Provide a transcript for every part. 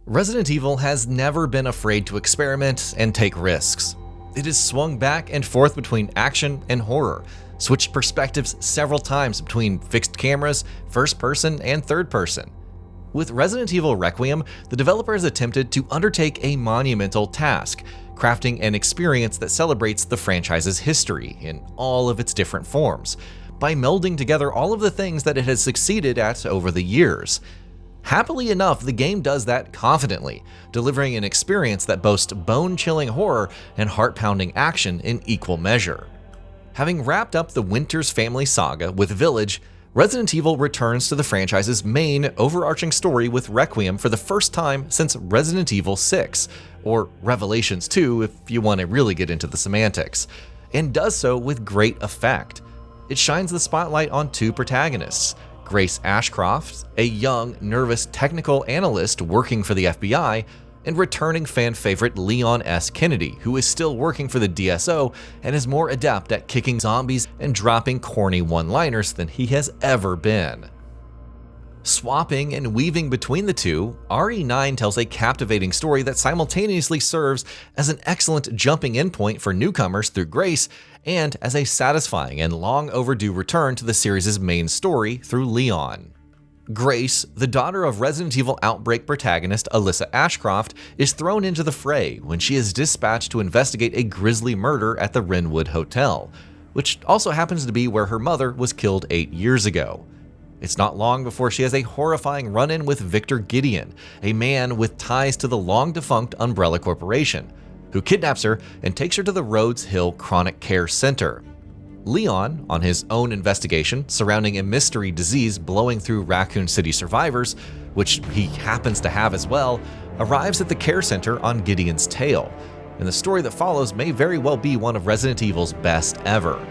Resident Evil has never been afraid to experiment and take risks. It has swung back and forth between action and horror, switched perspectives several times between fixed cameras, first person, and third person. With Resident Evil Requiem, the developer has attempted to undertake a monumental task, crafting an experience that celebrates the franchise's history in all of its different forms, by melding together all of the things that it has succeeded at over the years. Happily enough, the game does that confidently, delivering an experience that boasts bone-chilling horror and heart-pounding action in equal measure. Having wrapped up the Winters family saga with Village, Resident Evil returns to the franchise's main overarching story with Requiem for the first time since Resident Evil 6, or Revelations 2 if you want to really get into the semantics, and does so with great effect. It shines the spotlight on two protagonists, Grace Ashcroft, a young, nervous technical analyst working for the FBI, and returning fan favorite Leon S. Kennedy, who is still working for the DSO and is more adept at kicking zombies and dropping corny one-liners than he has ever been. Swapping and weaving between the two, RE9 tells a captivating story that simultaneously serves as an excellent jumping-in point for newcomers through Grace and as a satisfying and long overdue return to the series' main story through Leon. Grace, the daughter of Resident Evil Outbreak protagonist Alyssa Ashcroft, is thrown into the fray when she is dispatched to investigate a grisly murder at the Wrenwood Hotel, which also happens to be where her mother was killed 8 years ago. It's not long before she has a horrifying run-in with Victor Gideon, a man with ties to the long-defunct Umbrella Corporation, who kidnaps her and takes her to the Rhodes Hill Chronic Care Center. Leon, on his own investigation surrounding a mystery disease blowing through Raccoon City survivors, which he happens to have as well, arrives at the care center on Gideon's tail, and the story that follows may very well be one of Resident Evil's best ever.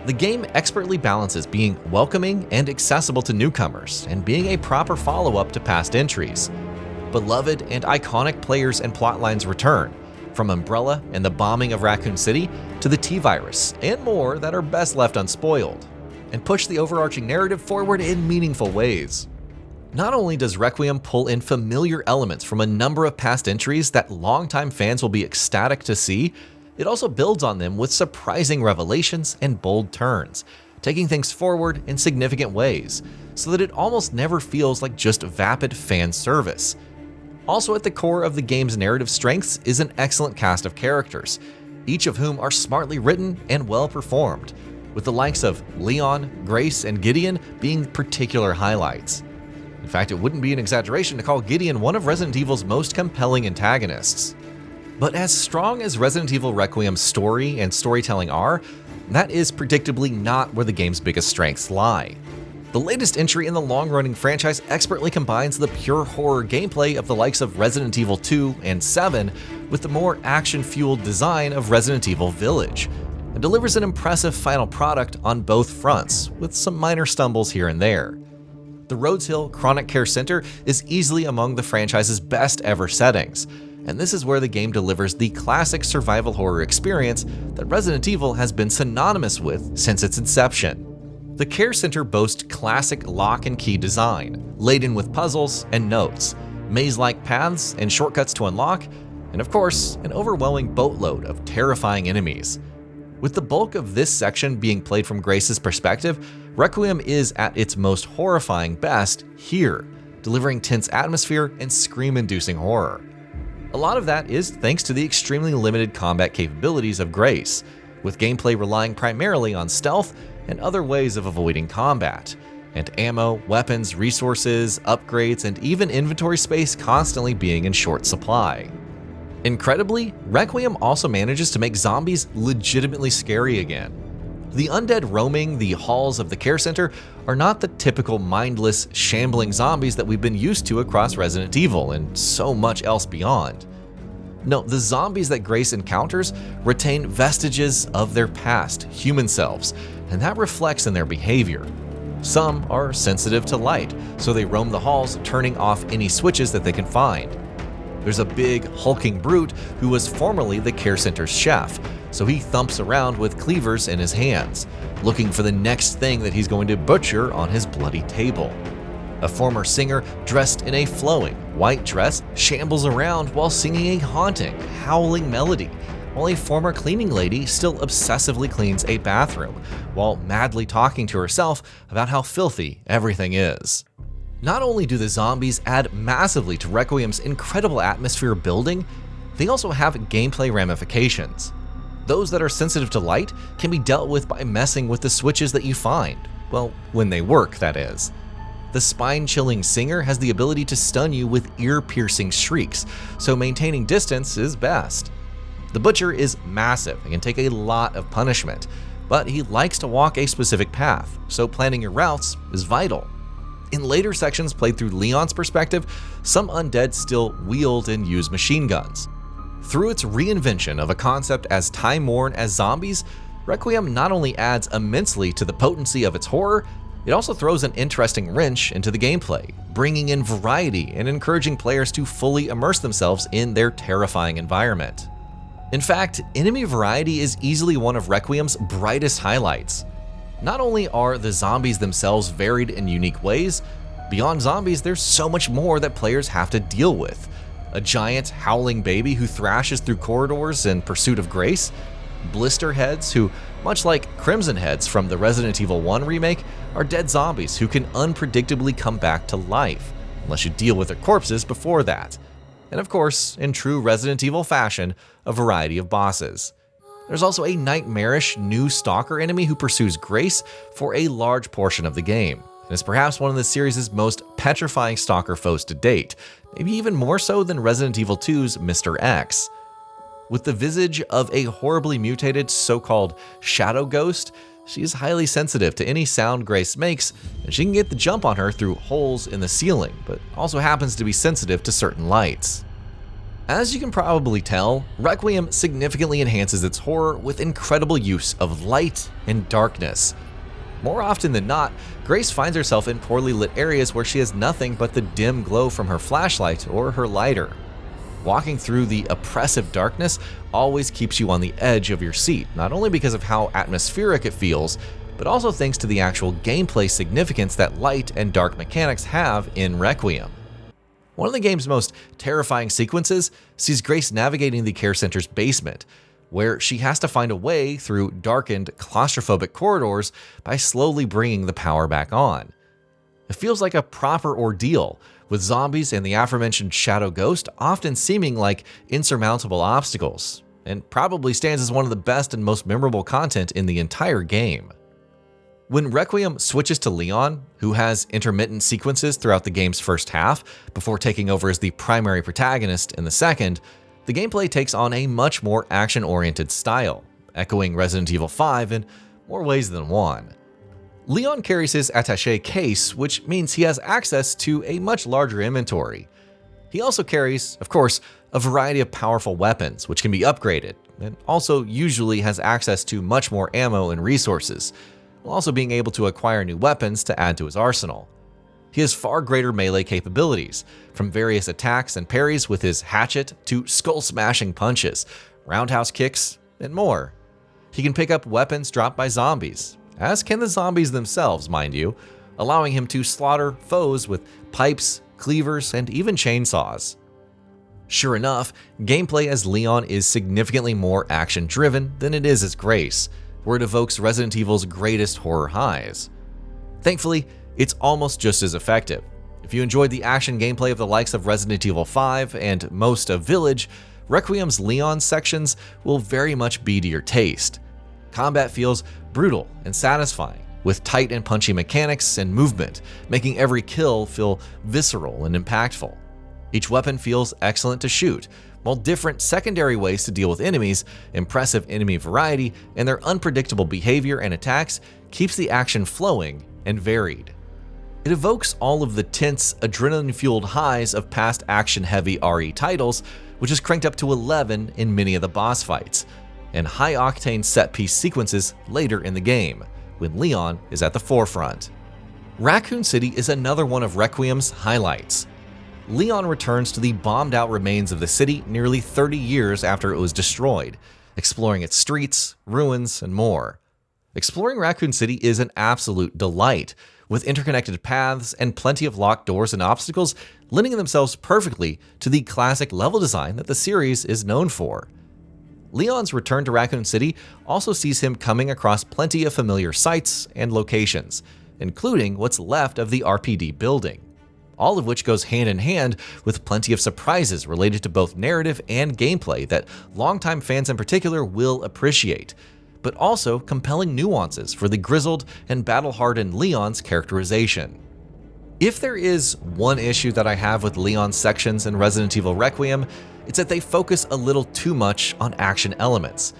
The game expertly balances being welcoming and accessible to newcomers and being a proper follow-up to past entries. Beloved and iconic players and plotlines return, from Umbrella and the bombing of Raccoon City to the T-Virus and more that are best left unspoiled, and push the overarching narrative forward in meaningful ways. Not only does Requiem pull in familiar elements from a number of past entries that longtime fans will be ecstatic to see, it also builds on them with surprising revelations and bold turns, taking things forward in significant ways, so that it almost never feels like just vapid fan service. Also at the core of the game's narrative strengths is an excellent cast of characters, each of whom are smartly written and well performed, with the likes of Leon, Grace, and Gideon being particular highlights. In fact, it wouldn't be an exaggeration to call Gideon one of Resident Evil's most compelling antagonists. But as strong as Resident Evil Requiem's story and storytelling are, that is predictably not where the game's biggest strengths lie. The latest entry in the long-running franchise expertly combines the pure horror gameplay of the likes of Resident Evil 2 and 7 with the more action-fueled design of Resident Evil Village, and delivers an impressive final product on both fronts, with some minor stumbles here and there. The Rhodes Hill Chronic Care Center is easily among the franchise's best ever settings, and this is where the game delivers the classic survival horror experience that Resident Evil has been synonymous with since its inception. The care center boasts classic lock and key design, laden with puzzles and notes, maze-like paths and shortcuts to unlock, and of course, an overwhelming boatload of terrifying enemies. With the bulk of this section being played from Grace's perspective, Requiem is at its most horrifying best here, delivering tense atmosphere and scream-inducing horror. A lot of that is thanks to the extremely limited combat capabilities of Grace, with gameplay relying primarily on stealth and other ways of avoiding combat, and ammo, weapons, resources, upgrades, and even inventory space constantly being in short supply. Incredibly, Requiem also manages to make zombies legitimately scary again. The undead roaming the halls of the care center are not the typical mindless, shambling zombies that we've been used to across Resident Evil and so much else beyond. No, the zombies that Grace encounters retain vestiges of their past human selves, and that reflects in their behavior. Some are sensitive to light, so they roam the halls, turning off any switches that they can find. There's a big, hulking brute who was formerly the care center's chef, so he thumps around with cleavers in his hands, looking for the next thing that he's going to butcher on his bloody table. A former singer dressed in a flowing white dress shambles around while singing a haunting, howling melody, while a former cleaning lady still obsessively cleans a bathroom, while madly talking to herself about how filthy everything is. Not only do the zombies add massively to Requiem's incredible atmosphere building, they also have gameplay ramifications. Those that are sensitive to light can be dealt with by messing with the switches that you find. Well, when they work, that is. The spine-chilling singer has the ability to stun you with ear-piercing shrieks, so maintaining distance is best. The butcher is massive and can take a lot of punishment, but he likes to walk a specific path, so planning your routes is vital. In later sections played through Leon's perspective, some undead still wield and use machine guns. Through its reinvention of a concept as time-worn as zombies, Requiem not only adds immensely to the potency of its horror, it also throws an interesting wrench into the gameplay, bringing in variety and encouraging players to fully immerse themselves in their terrifying environment. In fact, enemy variety is easily one of Requiem's brightest highlights. Not only are the zombies themselves varied in unique ways, beyond zombies there's so much more that players have to deal with. A giant, howling baby who thrashes through corridors in pursuit of grace, blister heads who, much like Crimson Heads from the Resident Evil 1 remake, are dead zombies who can unpredictably come back to life, unless you deal with their corpses before that. And of course, in true Resident Evil fashion, a variety of bosses. There's also a nightmarish new stalker enemy who pursues Grace for a large portion of the game, and is perhaps one of the series' most petrifying stalker foes to date, maybe even more so than Resident Evil 2's Mr. X. With the visage of a horribly mutated so-called shadow ghost, she is highly sensitive to any sound Grace makes, and she can get the jump on her through holes in the ceiling, but also happens to be sensitive to certain lights. As you can probably tell, Requiem significantly enhances its horror with incredible use of light and darkness. More often than not, Grace finds herself in poorly lit areas where she has nothing but the dim glow from her flashlight or her lighter. Walking through the oppressive darkness always keeps you on the edge of your seat, not only because of how atmospheric it feels, but also thanks to the actual gameplay significance that light and dark mechanics have in Requiem. One of the game's most terrifying sequences sees Grace navigating the care center's basement, where she has to find a way through darkened, claustrophobic corridors by slowly bringing the power back on. It feels like a proper ordeal, with zombies and the aforementioned shadow ghost often seeming like insurmountable obstacles, and probably stands as one of the best and most memorable content in the entire game. When Requiem switches to Leon, who has intermittent sequences throughout the game's first half before taking over as the primary protagonist in the second, the gameplay takes on a much more action-oriented style, echoing Resident Evil 5 in more ways than one. Leon carries his attaché case, which means he has access to a much larger inventory. He also carries, of course, a variety of powerful weapons, which can be upgraded, and also usually has access to much more ammo and resources, while also being able to acquire new weapons to add to his arsenal. He has far greater melee capabilities, from various attacks and parries with his hatchet to skull-smashing punches, roundhouse kicks, and more. He can pick up weapons dropped by zombies, as can the zombies themselves, mind you, allowing him to slaughter foes with pipes, cleavers, and even chainsaws. Sure enough, gameplay as Leon is significantly more action-driven than it is as Grace, where it evokes Resident Evil's greatest horror highs. Thankfully, it's almost just as effective. If you enjoyed the action gameplay of the likes of Resident Evil 5 and most of Village, Requiem's Leon sections will very much be to your taste. Combat feels brutal and satisfying, with tight and punchy mechanics and movement, making every kill feel visceral and impactful. Each weapon feels excellent to shoot, while different secondary ways to deal with enemies, impressive enemy variety, and their unpredictable behavior and attacks keeps the action flowing and varied. It evokes all of the tense, adrenaline-fueled highs of past action-heavy RE titles, which is cranked up to 11 in many of the boss fights, and high-octane set-piece sequences later in the game, when Leon is at the forefront. Raccoon City is another one of Requiem's highlights. Leon returns to the bombed-out remains of the city nearly 30 years after it was destroyed, exploring its streets, ruins, and more. Exploring Raccoon City is an absolute delight, with interconnected paths and plenty of locked doors and obstacles, lending themselves perfectly to the classic level design that the series is known for. Leon's return to Raccoon City also sees him coming across plenty of familiar sights and locations, including what's left of the RPD building, all of which goes hand in hand with plenty of surprises related to both narrative and gameplay that longtime fans in particular will appreciate, but also compelling nuances for the grizzled and battle-hardened Leon's characterization. If there is one issue that I have with Leon's sections in Resident Evil Requiem, it's that they focus a little too much on action elements.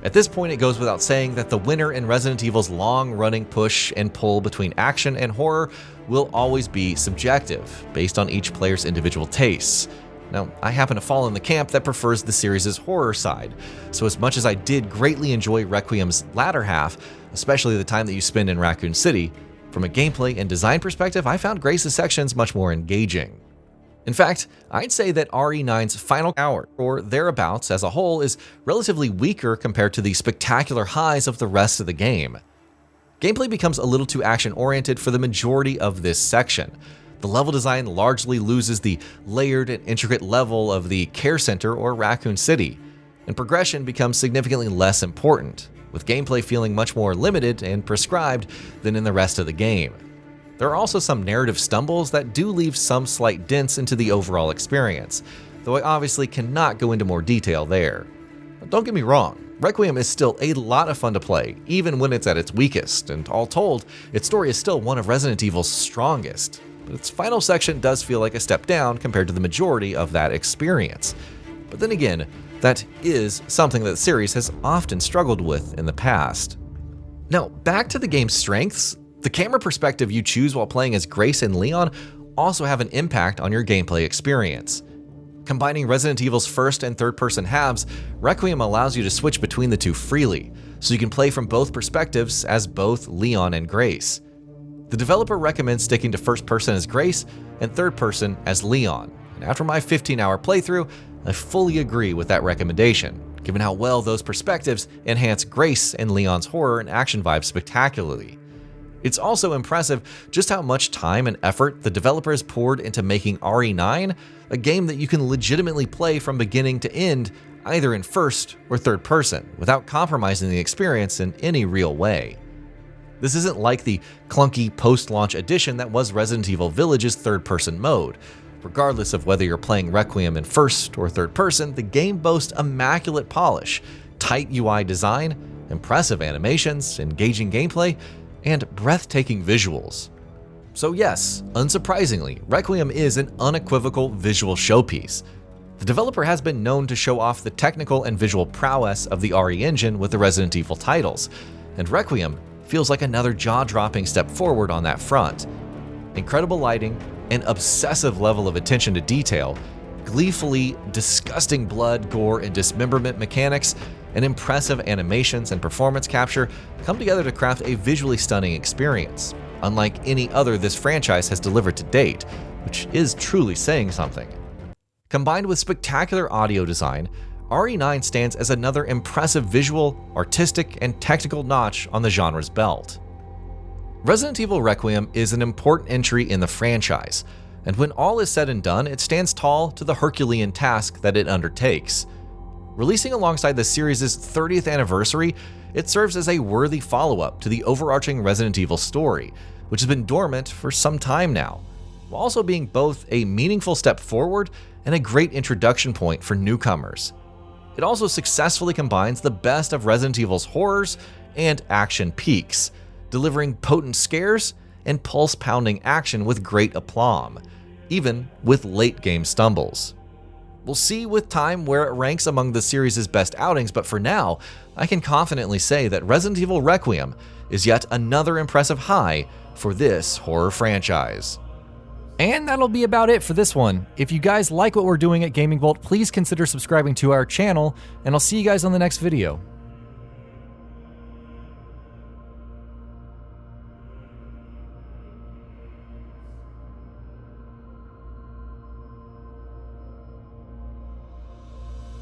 At this point, it goes without saying that the winner in Resident Evil's long-running push and pull between action and horror will always be subjective, based on each player's individual tastes. Now, I happen to fall in the camp that prefers the series' horror side, so as much as I did greatly enjoy Requiem's latter half, especially the time that you spend in Raccoon City, from a gameplay and design perspective, I found Grace's sections much more engaging. In fact, I'd say that RE9's final hour, or thereabouts as a whole, is relatively weaker compared to the spectacular highs of the rest of the game. Gameplay becomes a little too action-oriented for the majority of this section. The level design largely loses the layered and intricate level of the Care Center or Raccoon City, and progression becomes significantly less important, with gameplay feeling much more limited and prescribed than in the rest of the game. There are also some narrative stumbles that do leave some slight dents into the overall experience, though I obviously cannot go into more detail there. But don't get me wrong, Requiem is still a lot of fun to play, even when it's at its weakest, and all told, its story is still one of Resident Evil's strongest, but its final section does feel like a step down compared to the majority of that experience. But then again, that is something that the series has often struggled with in the past. Now, back to the game's strengths. The camera perspective you choose while playing as Grace and Leon also have an impact on your gameplay experience. Combining Resident Evil's first and third-person halves, Requiem allows you to switch between the two freely, so you can play from both perspectives as both Leon and Grace. The developer recommends sticking to first-person as Grace and third-person as Leon, and after my 15-hour playthrough, I fully agree with that recommendation, given how well those perspectives enhance Grace and Leon's horror and action vibes spectacularly. It's also impressive just how much time and effort the developers poured into making RE9 a game that you can legitimately play from beginning to end, either in first or third person, without compromising the experience in any real way. This isn't like the clunky post-launch edition that was Resident Evil Village's third-person mode. Regardless of whether you're playing Requiem in first or third person, the game boasts immaculate polish, tight UI design, impressive animations, engaging gameplay, and breathtaking visuals. So yes, unsurprisingly, Requiem is an unequivocal visual showpiece. The developer has been known to show off the technical and visual prowess of the RE engine with the Resident Evil titles, and Requiem feels like another jaw-dropping step forward on that front. Incredible lighting, an obsessive level of attention to detail, gleefully disgusting blood, gore, and dismemberment mechanics, and impressive animations and performance capture come together to craft a visually stunning experience, unlike any other this franchise has delivered to date, which is truly saying something. Combined with spectacular audio design, RE9 stands as another impressive visual, artistic, and technical notch on the genre's belt. Resident Evil Requiem is an important entry in the franchise, and when all is said and done, it stands tall to the herculean task that it undertakes. Releasing alongside the series' 30th anniversary, it serves as a worthy follow-up to the overarching Resident Evil story, which has been dormant for some time now, while also being both a meaningful step forward and a great introduction point for newcomers. It also successfully combines the best of Resident Evil's horrors and action peaks, delivering potent scares and pulse-pounding action with great aplomb, even with late-game stumbles. We'll see with time where it ranks among the series' best outings, but for now, I can confidently say that Resident Evil Requiem is yet another impressive high for this horror franchise. And that'll be about it for this one. If you guys like what we're doing at GamingBolt, please consider subscribing to our channel, and I'll see you guys on the next video.